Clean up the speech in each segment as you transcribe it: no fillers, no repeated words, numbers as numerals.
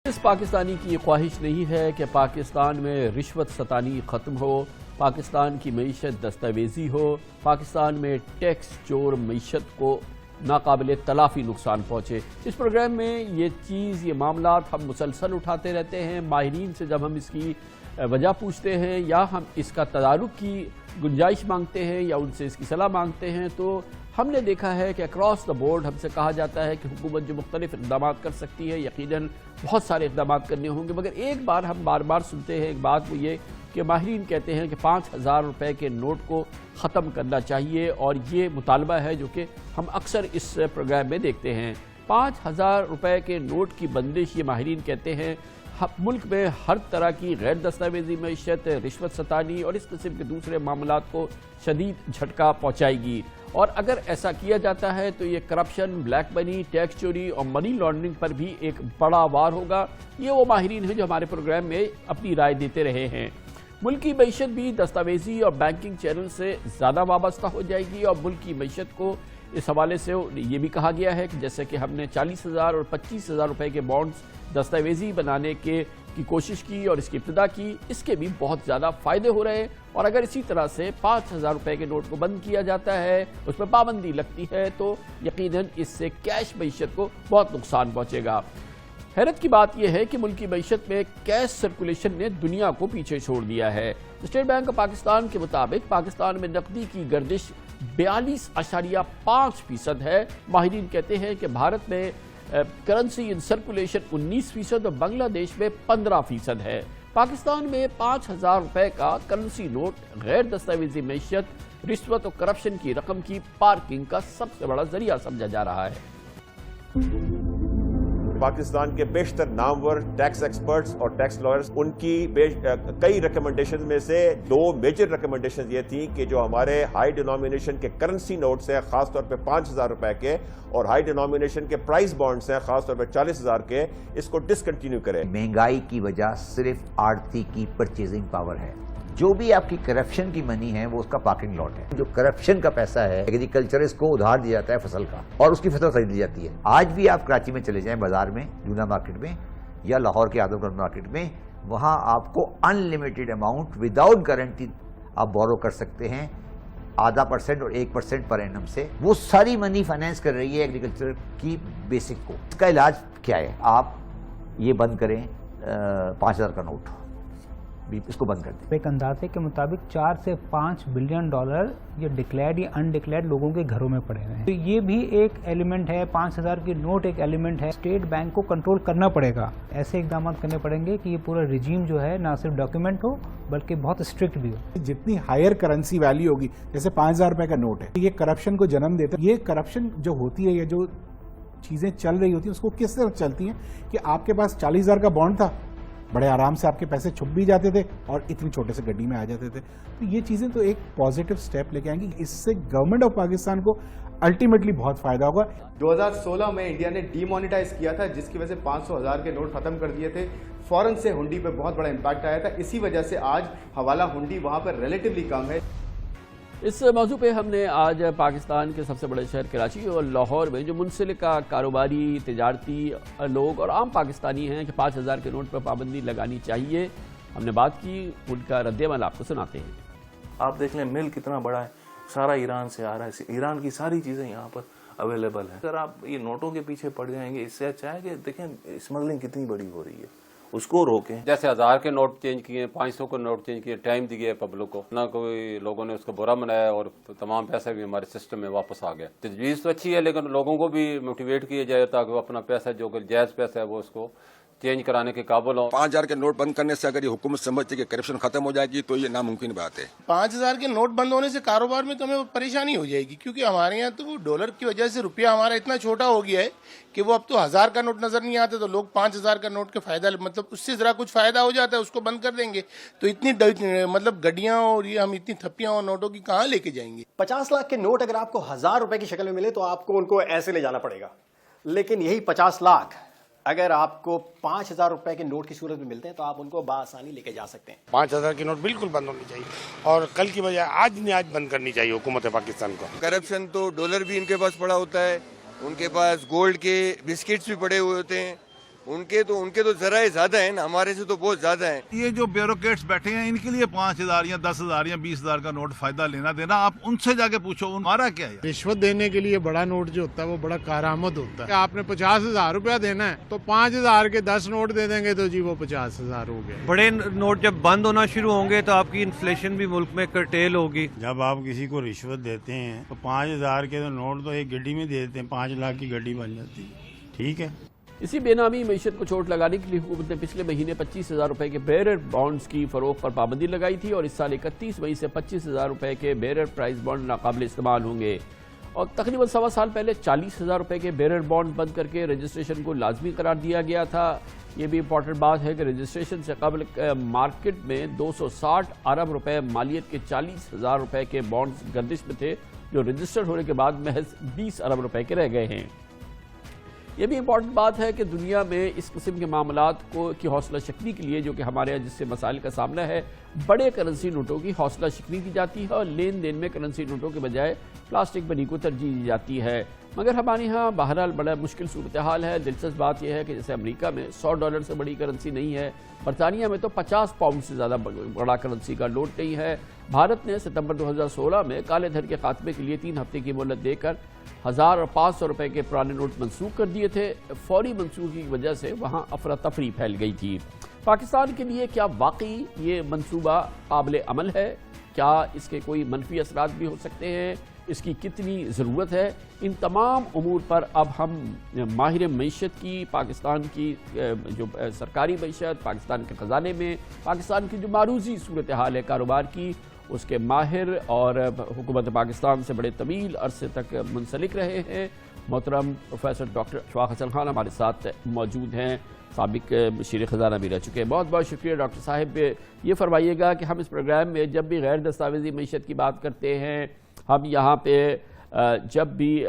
اس پاکستانی کی یہ خواہش نہیں ہے کہ پاکستان میں رشوت ستانی ختم ہو، پاکستان کی معیشت دستاویزی ہو، پاکستان میں ٹیکس چور معیشت کو ناقابل تلافی نقصان پہنچے۔ اس پروگرام میں یہ معاملات ہم مسلسل اٹھاتے رہتے ہیں۔ ماہرین سے جب ہم اس کی وجہ پوچھتے ہیں یا ہم اس کا تدارک کی گنجائش مانگتے ہیں یا ان سے اس کی صلاح مانگتے ہیں، تو ہم نے دیکھا ہے کہ اکراس دا بورڈ ہم سے کہا جاتا ہے کہ حکومت جو مختلف اقدامات کر سکتی ہے، یقیناً بہت سارے اقدامات کرنے ہوں گے، مگر ایک بار ہم بار بار سنتے ہیں ایک بات، وہ یہ کہ ماہرین کہتے ہیں کہ 5,000 روپے کے نوٹ کو ختم کرنا چاہیے، اور یہ مطالبہ ہے جو کہ ہم اکثر اس پروگرام میں دیکھتے ہیں۔ 5,000 روپے کے نوٹ کی بندش، یہ ماہرین کہتے ہیں، ملک میں ہر طرح کی غیر دستاویزی معیشت، رشوت ستانی اور اس قسم کے دوسرے معاملات کو شدید جھٹکا پہنچائے گی، اور اگر ایسا کیا جاتا ہے تو یہ کرپشن، بلیک منی، ٹیکس چوری اور منی لانڈرنگ پر بھی ایک بڑا وار ہوگا۔ یہ وہ ماہرین ہیں جو ہمارے پروگرام میں اپنی رائے دیتے رہے ہیں۔ ملک کی معیشت بھی دستاویزی اور بینکنگ چینل سے زیادہ وابستہ ہو جائے گی، اور ملک کی معیشت کو اس حوالے سے یہ بھی کہا گیا ہے کہ جیسے کہ ہم نے 40,000 اور 25,000 روپے کے بانڈز دستاویزی بنانے کی کوشش کی اور اس کی ابتدا کی، اس کے بھی بہت زیادہ فائدے ہو رہے ہیں، اور اگر اسی طرح سے 5,000 روپے کے نوٹ کو بند کیا جاتا ہے، اس پر پابندی لگتی ہے، تو یقیناً اس سے کیش معیشت کو بہت نقصان پہنچے گا۔ حیرت کی بات یہ ہے کہ ملکی معیشت میں کیش سرکولیشن نے دنیا کو پیچھے چھوڑ دیا ہے۔ اسٹیٹ بینک آف پاکستان کے مطابق پاکستان میں نقدی کی گردش 42.5% ہے۔ ماہرین کہتے ہیں کہ بھارت میں کرنسی ان سرکولیشن 19% اور بنگلہ دیش میں 15% ہے۔ پاکستان میں 5,000 روپے کا کرنسی نوٹ غیر دستاویزی معیشت، رشوت اور کرپشن کی رقم کی پارکنگ کا سب سے بڑا ذریعہ سمجھا جا رہا ہے۔ پاکستان کے بیشتر نامور ٹیکس ایکسپرٹس اور ٹیکس لائرز، ان کی کئی ریکمنڈیشن میں سے 2 میجر ریکمنڈیشن یہ تھیں کہ جو ہمارے ہائی ڈینومینیشن کے کرنسی نوٹس ہیں، خاص طور پہ 5,000 روپے کے، اور ہائی ڈینومینیشن کے پرائز بانڈز ہیں، خاص طور پہ 40,000 کے، اس کو ڈسکنٹینیو کریں۔ مہنگائی کی وجہ صرف آڑتی کی پرچیزنگ پاور ہے۔ جو بھی آپ کی کرپشن کی منی ہے وہ اس کا پارکنگ لاٹ ہے۔ جو کرپشن کا پیسہ ہے ایگریکلچرسٹ کو ادھار دیا جاتا ہے فصل کا، اور اس کی فصل خرید لی جاتی ہے۔ آج بھی آپ کراچی میں چلے جائیں بازار میں، جونا مارکیٹ میں، یا لاہور کے آدم گڑھ مارکیٹ میں، وہاں آپ کو ان لمیٹڈ اماؤنٹ وداؤٹ گارنٹی آپ بورو کر سکتے ہیں، 0.5% اور 1% پر اینم سے۔ وہ ساری منی فائنینس کر رہی ہے ایگریکلچر کی بیسک کو۔ اس کا علاج کیا ہے؟ آپ یہ بند کریں 5,000 کا نوٹ، اس کو بند کر دیں۔ ایک اندازے کے مطابق 4 سے 5 بلین ڈالر یہ ڈکلیئرڈ یا انڈکلیئرڈ لوگوں کے گھروں میں پڑے ہوئے ہیں۔ تو یہ بھی ایک ایلیمنٹ ہے، 5,000 کی نوٹ ایک ایلیمنٹ ہے۔ اسٹیٹ بینک کو کنٹرول کرنا پڑے گا، ایسے اقدامات کرنے پڑیں گے کہ یہ پورا رجیم جو ہے نہ صرف ڈاکیومنٹ ہو بلکہ بہت اسٹرکٹ بھی ہو۔ جتنی ہائر کرنسی ویلیو ہوگی، جیسے 5,000 روپے کا نوٹ ہے، یہ کرپشن کو جنم دیتا ہے۔ یہ کرپشن جو ہوتی ہے یا جو چیزیں چل رہی ہوتی ہیں اس کو کس طرح چلتی ہیں کہ آپ کے پاس 40,000 کا بانڈ تھا، بڑے آرام سے آپ کے پیسے چھپ بھی جاتے تھے اور اتنی چھوٹے سے گڈی میں آ جاتے تھے۔ تو یہ چیزیں تو ایک پازیٹیو سٹیپ لے کے آئیں گی، اس سے گورنمنٹ آف پاکستان کو الٹیمیٹلی بہت فائدہ ہوگا۔ 2016 میں انڈیا نے ڈی مانیٹائز کیا تھا، جس کی وجہ سے 500,000 کے نوٹ ختم کر دیے تھے۔ فوراً سے ہنڈی پہ بہت بڑا امپیکٹ آیا تھا، اسی وجہ سے آج حوالہ ہنڈی وہاں پر ریلیٹیولی کم ہے۔ اس موضوع پہ ہم نے آج پاکستان کے سب سے بڑے شہر کراچی اور لاہور میں جو منسلکہ کاروباری، تجارتی لوگ اور عام پاکستانی ہیں کہ 5,000 کے نوٹ پر پابندی لگانی چاہیے، ہم نے بات کی، ان کا رد عمل آپ کو سناتے ہیں۔ آپ دیکھ لیں مل کتنا بڑا ہے، سارا ایران سے آ رہا ہے، ایران کی ساری چیزیں یہاں پر اویلیبل ہیں۔ اگر آپ یہ نوٹوں کے پیچھے پڑ جائیں گے، اس سے اچھا ہے کہ دیکھیں اسمگلنگ کتنی بڑی ہو رہی ہے، اس کو روکیں۔ جیسے 1,000 کے نوٹ چینج کیے، 500 کے نوٹ چینج کیے، ٹائم دیے پبلک کو، نہ کوئی لوگوں نے اس کو برا منایا، اور تمام پیسہ بھی ہمارے سسٹم میں واپس آ گیا۔ تجویز تو اچھی ہے، لیکن لوگوں کو بھی موٹیویٹ کیا جائے تاکہ وہ اپنا پیسہ جو کہ جائز پیسہ ہے وہ اس کو چینج کرانے کے قابل ہوں۔ 5,000 کے نوٹ بند کرنے سے اگر یہ حکومت سمجھتی ہے کہ کرپشن ختم ہو جائے گی تو یہ ناممکن بات ہے۔ 5,000 کے نوٹ بند ہونے سے کاروبار میں تو ہمیں پریشانی ہو جائے گی، کیونکہ ہمارے یہاں تو ڈالر کی وجہ سے روپیہ ہمارا اتنا چھوٹا ہو گیا ہے کہ وہ اب تو 1,000 کا نوٹ نظر نہیں آتا، تو لوگ 5,000 کا نوٹ کے فائدہ، مطلب اس سے ذرا کچھ فائدہ ہو جاتا ہے، اس کو بند کر دیں گے تو اتنی مطلب گڈیاں اور یہ ہم اتنی تھپیاں اور نوٹوں کی کہاں لے کے جائیں گے۔ 50 لاکھ کے نوٹ اگر آپ کو 1,000 روپے کی شکل میں ملے تو آپ کو ان کو ایسے لے جانا پڑے گا، لیکن یہی 50 لاکھ اگر آپ کو 5,000 روپے کے نوٹ کی صورت میں ملتے ہیں تو آپ ان کو بآسانی لے کے جا سکتے ہیں۔ 5,000 کی نوٹ بالکل بند ہونی چاہیے، اور کل کی بجائے آج بند کرنی چاہیے حکومت پاکستان کو۔ کرپشن تو ڈالر بھی ان کے پاس پڑا ہوتا ہے، ان کے پاس گولڈ کے بسکٹس بھی پڑے ہوئے ہوتے ہیں، ان کے تو ذرائع زیادہ ہیں نا، ہمارے سے تو بہت زیادہ ہیں. یہ جو بیوروکریٹس بیٹھے ہیں ان کے لیے 5,000 یا 10,000 یا 20,000 کا نوٹ فائدہ لینا دینا، آپ ان سے جا کے پوچھو ہمارا کیا ہے. رشوت دینے کے لیے بڑا نوٹ جو ہوتا ہے وہ بڑا کارآمد ہوتا ہے. آپ نے 50,000 روپیہ دینا ہے تو 5,000 کے 10 نوٹ دے دیں گے تو جی وہ 50,000 ہو گئے. بڑے نوٹ جب بند ہونا شروع ہوں گے تو آپ کی انفلیشن بھی ملک میں کرٹیل ہوگی. جب آپ کسی کو رشوت دیتے ہیں تو 5,000 کے نوٹ تو ایک گڈی میں دے دیتے ہیں، 5 لاکھ کی گڈی بن جاتی ہے. ٹھیک ہے. اسی بے نامی معیشت کو چوٹ لگانے کے لیے حکومت نے پچھلے مہینے 25,000 روپے کے بیئرر بانڈز کی فروخت پر پابندی لگائی تھی، اور اس سال 31 مئی سے 25,000 روپے کے بیئرر پرائز بانڈ ناقابل استعمال ہوں گے. اور تقریباً سوا سال پہلے 40,000 روپے کے بیئرر بانڈ بند کر کے رجسٹریشن کو لازمی قرار دیا گیا تھا. یہ بھی امپورٹنٹ بات ہے کہ رجسٹریشن سے قبل مارکیٹ میں 260 ارب روپے مالیت کے 40,000 روپے کے بانڈز گردش میں تھے، جو رجسٹر ہونے کے بعد محض 20 ارب روپے کے رہ گئے ہیں. یہ بھی امپورٹنٹ بات ہے کہ دنیا میں اس قسم کے معاملات کی حوصلہ شکنی کے لیے، جو کہ ہمارے یہاں جس سے مسائل کا سامنا ہے، بڑے کرنسی نوٹوں کی حوصلہ شکنی کی جاتی ہے، اور لین دین میں کرنسی نوٹوں کے بجائے پلاسٹک منی کو ترجیح دی جاتی ہے. مگر ہمارے ہاں بہرحال بڑا مشکل صورتحال ہے. دلچسپ بات یہ ہے کہ جیسے امریکہ میں $100 سے بڑی کرنسی نہیں ہے، برطانیہ میں تو 50 پاؤنڈ سے زیادہ بڑا کرنسی کا نوٹ نہیں ہے. بھارت نے ستمبر 2016 میں کالے دھن کے خاتمے کے لیے 3 ہفتے کی مہلت دے کر 1,500 روپے کے پرانے نوٹ منسوخ کر دیے تھے. فوری منسوخی کی وجہ سے وہاں افراتفری پھیل گئی تھی. پاکستان کے لیے کیا واقعی یہ منصوبہ قابل عمل ہے؟ کیا اس کے کوئی منفی اثرات بھی ہو سکتے ہیں؟ اس کی کتنی ضرورت ہے؟ ان تمام امور پر اب ہم ماہر معیشت کی، پاکستان کی جو سرکاری معیشت، پاکستان کے خزانے میں پاکستان کی جو معروضی صورتحال ہے کاروبار کی، اس کے ماہر اور حکومت پاکستان سے بڑے طویل عرصے تک منسلک رہے ہیں محترم پروفیسر ڈاکٹر اشفاق حسن خان ہمارے ساتھ موجود ہیں، سابق مشیر خزانہ بھی رہ چکے ہیں. بہت بہت شکریہ ڈاکٹر صاحب. یہ فرمائیے گا کہ ہم اس پروگرام میں جب بھی غیر دستاویزی معیشت کی بات کرتے ہیں، ہم یہاں پہ جب بھی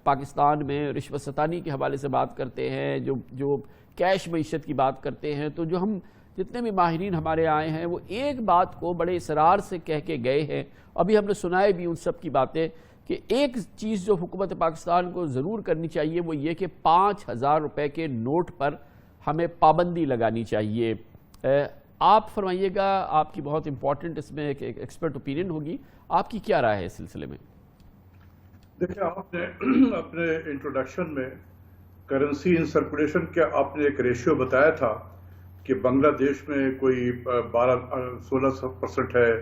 پاکستان میں رشوت ستانی کے حوالے سے بات کرتے ہیں، جو کیش معیشت کی بات کرتے ہیں، تو جو ہم جتنے بھی ماہرین ہمارے آئے ہیں وہ ایک بات کو بڑے اصرار سے کہہ کے گئے ہیں، ابھی ہم نے سنائے بھی ان سب کی باتیں، کہ ایک چیز جو حکومت پاکستان کو ضرور کرنی چاہیے وہ یہ کہ 5,000 روپے کے نوٹ پر ہمیں پابندی لگانی چاہیے. آپ فرمائیے گا، آپ کی بہت امپورٹنٹ اس میں ایک ایکسپرٹ اوپینین ہوگی، آپ کی کیا رائے ہے اس سلسلے میں؟ دیکھیں، آپ نے اپنے انٹروڈکشن میں کرنسی ان سرکولیشن کے آپ نے ایک ریشیو بتایا تھا کہ بنگلہ دیش میں کوئی 16% ہے،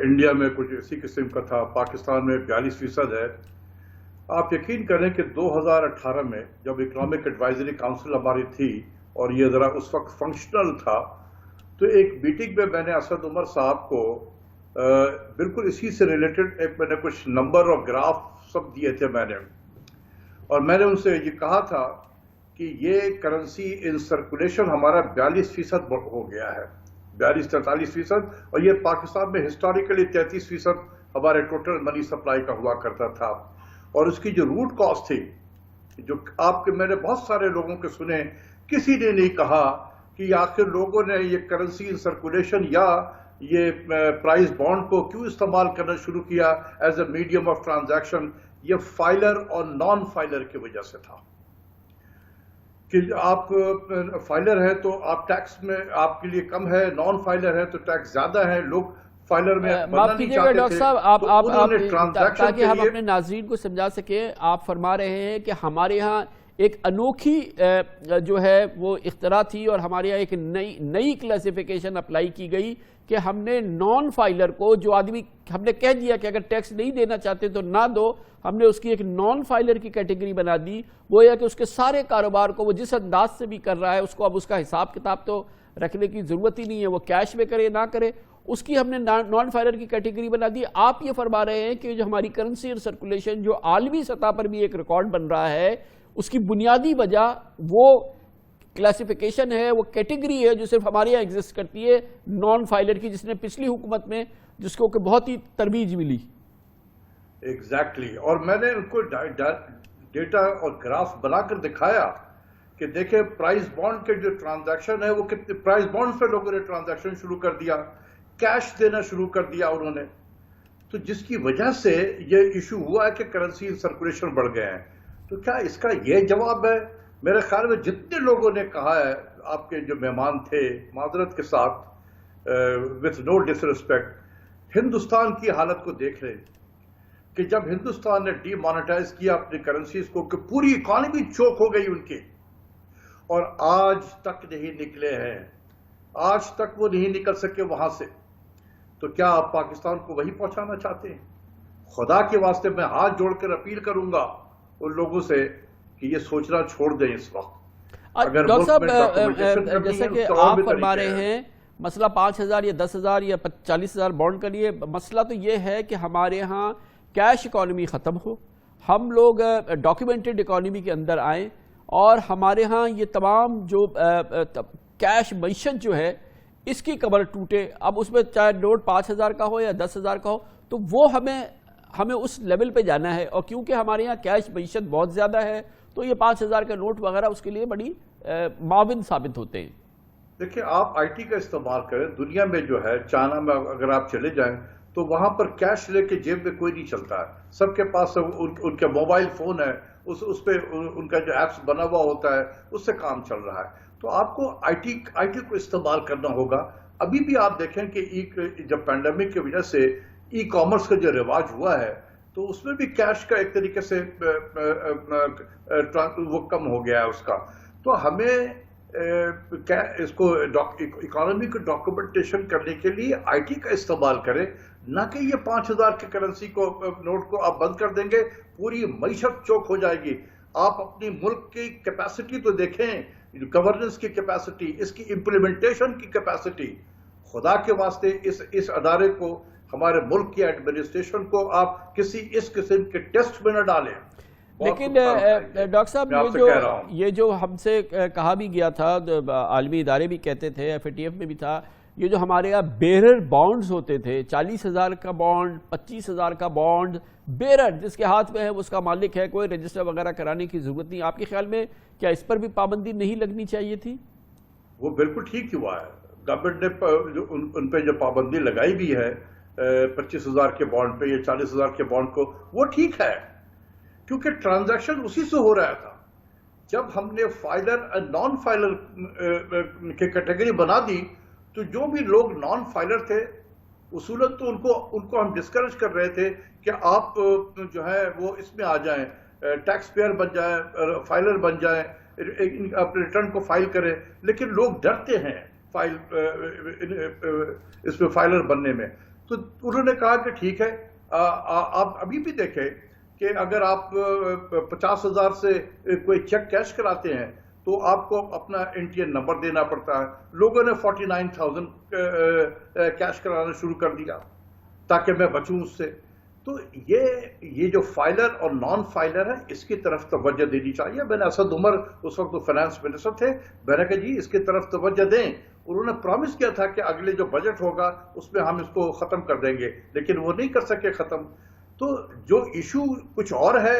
انڈیا میں کچھ اسی قسم کا تھا، پاکستان میں 42% ہے. آپ یقین کریں کہ 2018 میں جب اکنامک ایڈوائزری کاؤنسل ہماری تھی اور یہ ذرا اس وقت فنکشنل تھا، تو ایک میٹنگ میں میں نے اسد عمر صاحب کو بالکل اسی سے ریلیٹڈ میں نے کچھ نمبر اور گراف سب دیے تھے میں نے، اور میں نے ان سے یہ کہا تھا کہ یہ کرنسی ان سرکولیشن ہمارا 42% ہو گیا ہے، 42-43%، اور یہ پاکستان میں ہسٹوریکلی 33% ہمارے ٹوٹل منی سپلائی کا ہوا کرتا تھا. اور اس کی جو روٹ کاسٹ تھی، جو آپ کے میں نے بہت سارے لوگوں کے سنے، کسی نے نہیں کہا کہ آخر لوگوں نے یہ کرنسی ان سرکولیشن یا یہ پرائز بانڈ کو کیوں استعمال کرنا شروع کیا as a medium of transaction. یہ فائلر اور نان فائلر کی وجہ سے تھا کہ آپ فائلر ہے تو آپ ٹیکس میں آپ کے لیے کم ہے، نان فائلر ہے تو ٹیکس زیادہ ہے. لوگ فائلر میں معاف کیجیے گا ڈاکٹر صاحب، آپ تاکہ ہم اپنے ناظرین کو سمجھا سکیں، آپ فرما رہے ہیں کہ ہمارے ہاں ایک انوکھی جو ہے وہ اختراع تھی، اور ہمارے یہاں ایک نئی کلاسیفیکیشن اپلائی کی گئی کہ ہم نے نان فائلر کو، جو آدمی ہم نے کہہ دیا کہ اگر ٹیکس نہیں دینا چاہتے تو نہ دو، ہم نے اس کی ایک نان فائلر کی کیٹیگری بنا دی. وہ یہ کہ اس کے سارے کاروبار کو وہ جس انداز سے بھی کر رہا ہے اس کو اب اس کا حساب کتاب تو رکھنے کی ضرورت ہی نہیں ہے، وہ کیش میں کرے نہ کرے، اس کی ہم نے نان فائلر کی کیٹیگری بنا دی. آپ یہ فرما رہے ہیں کہ جو ہماری کرنسی اور سرکولیشن جو عالمی سطح پر بھی ایک ریکارڈ بن رہا ہے، اس کی بنیادی وجہ وہ کلاسیفیکیشن ہے، وہ کیٹیگری ہے جو صرف ہمارے یہاں ایگزسٹ کرتی ہے نان فائلر کی، جس نے پچھلی حکومت میں جس کو کہ بہت ہی ترویج ملی. ایگزیکٹلی. اور میں نے ان کو ڈیٹا اور گراف بنا کر دکھایا کہ دیکھیں پرائز بانڈ کے جو ٹرانزیکشن ہے وہ کتنے پرائز بانڈ سے لوگوں نے ٹرانزیکشن شروع کر دیا، کیش دینا شروع کر دیا انہوں نے، تو جس کی وجہ سے یہ ایشو ہوا ہے کہ کرنسی سرکولیشن بڑھ گئے ہیں. تو کیا اس کا یہ جواب ہے میرے خیال میں جتنے لوگوں نے کہا ہے، آپ کے جو مہمان تھے، معذرت کے ساتھ with no disrespect, Hindustan کی حالت کو دیکھ رہے کہ جب ہندوستان نے ڈی مانیٹائز کیا اپنی کرنسیز کو کہ پوری اکانومی چوک ہو گئی ان کی، اور آج تک نہیں نکلے ہیں، آج تک وہ نہیں نکل سکے وہاں سے، تو کیا آپ پاکستان کو وہی پہنچانا چاہتے ہیں؟ خدا کے واسطے میں ہاتھ جوڑ کر اپیل کروں گا ان لوگوں سے کہ یہ سوچنا چھوڑ دیں اس وقت۔ ڈاکٹر صاحب، جیسے کہ آپ فرما رہے ہیں مسئلہ 5,000 یا 10,000 یا 40,000 بانڈ کا لیے، مسئلہ تو یہ ہے کہ ہمارے ہاں کیش اکانومی ختم ہو، ہم لوگ ڈاکیومنٹڈ اکانومی کے اندر آئیں، اور ہمارے ہاں یہ تمام جو کیش معیشت جو ہے اس کی کمر ٹوٹے۔ اب اس میں چاہے نوٹ 5,000 کا ہو یا 10,000 کا ہو، تو وہ ہمیں اس لیول پہ جانا ہے، اور کیونکہ ہمارے ہاں کیش معیشت بہت زیادہ ہے تو یہ 5,000 کا نوٹ وغیرہ اس کے لیے بڑی معاون ثابت ہوتے ہیں۔ دیکھیں، آپ آئی ٹی کا استعمال کریں، دنیا میں جو ہے چائنا میں اگر آپ چلے جائیں تو وہاں پر کیش لے کے جیب میں کوئی نہیں چلتا ہے، سب کے پاس ان کے موبائل فون ہے، اس پہ ان کا جو ایپس بنا ہوا ہوتا ہے اس سے کام چل رہا ہے۔ تو آپ کو آئی ٹی کو استعمال کرنا ہوگا۔ ابھی بھی آپ دیکھیں کہ جب پینڈیمک کی وجہ سے ای کامرس کا جو رواج ہوا ہے تو اس میں بھی کیش کا ایک طریقے سے وہ کم ہو گیا ہے اس کا۔ تو ہمیں اس کو اکانومی کو ڈاکومنٹیشن کرنے کے لیے آئی ٹی کا استعمال کریں، نہ کہ یہ 5,000 کی کرنسی کو نوٹ کو آپ بند کر دیں گے پوری معیشت چوک ہو جائے گی۔ آپ اپنی ملک کی کیپیسٹی تو دیکھیں، گورننس کی کیپیسٹی، اس کی امپلیمنٹیشن کی کیپیسٹی۔ خدا کے واسطے اس ادارے کو، ہمارے ملک کی ایڈمنسٹریشن کو آپ کسی اس قسم کے ٹیسٹ میں نہ ڈالیں۔ لیکن ڈاکٹر صاحب، یہ جو ہم سے کہا بھی گیا تھا، عالمی ادارے بھی کہتے تھے، FATF میں بھی تھا، یہ جو ہمارے یہاں بیرر بانڈز ہوتے تھے، 40,000 کا بانڈ، 25,000 کا بانڈ، بیرر جس کے ہاتھ میں ہے اس کا مالک ہے، کوئی رجسٹر وغیرہ کرانے کی ضرورت نہیں۔ آپ کے خیال میں کیا اس پر بھی پابندی نہیں لگنی چاہیے تھی؟ وہ بالکل ٹھیک ہوا ہے، گورنمنٹ نے ان پہ جو پابندی لگائی بھی ہے 25,000 کے بانڈ پہ یا 40,000 کے بانڈ کو، وہ ٹھیک ہے، کیونکہ ٹرانزیکشن اسی سے ہو رہا تھا۔ جب ہم نے فائلر اور نان فائلر کی کیٹیگری بنا دی تو جو بھی لوگ نان فائلر تھے اصولاً تو ان کو ہم ڈسکریج کر رہے تھے کہ آپ جو ہے وہ اس میں آ جائیں، ٹیکس پیئر بن جائیں، فائلر بن جائیں، اپنے ریٹرن کو فائل کریں، لیکن لوگ ڈرتے ہیں اس میں فائلر بننے میں۔ تو انہوں نے کہا کہ ٹھیک ہے، آپ ابھی بھی دیکھیں کہ اگر آپ 50,000 سے کوئی چیک کیش کراتے ہیں تو آپ کو اپنا NTN نمبر دینا پڑتا ہے۔ لوگوں نے 49,000 کیش کرانا شروع کر دیا تاکہ میں بچوں اس سے۔ تو یہ جو فائلر اور نان فائلر ہے اس کی طرف توجہ دینی چاہیے۔ میں نے اسد عمر اس وقت فائنانس منسٹر تھے، میں نے کہا جی اس کی طرف توجہ دیں۔ انہوں نے پرامس کیا تھا کہ اگلے جو بجٹ ہوگا اس میں ہم اس کو ختم کر دیں گے، لیکن وہ نہیں کر سکے ختم۔ تو جو ایشو کچھ اور ہے،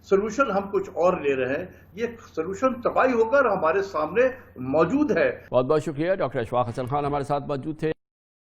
سلوشن ہم کچھ اور لے رہے ہیں، یہ سلوشن تباہی ہوگا اور ہمارے سامنے موجود ہے۔ بہت بہت شکریہ، ڈاکٹر اشفاق حسن خان ہمارے ساتھ موجود تھے۔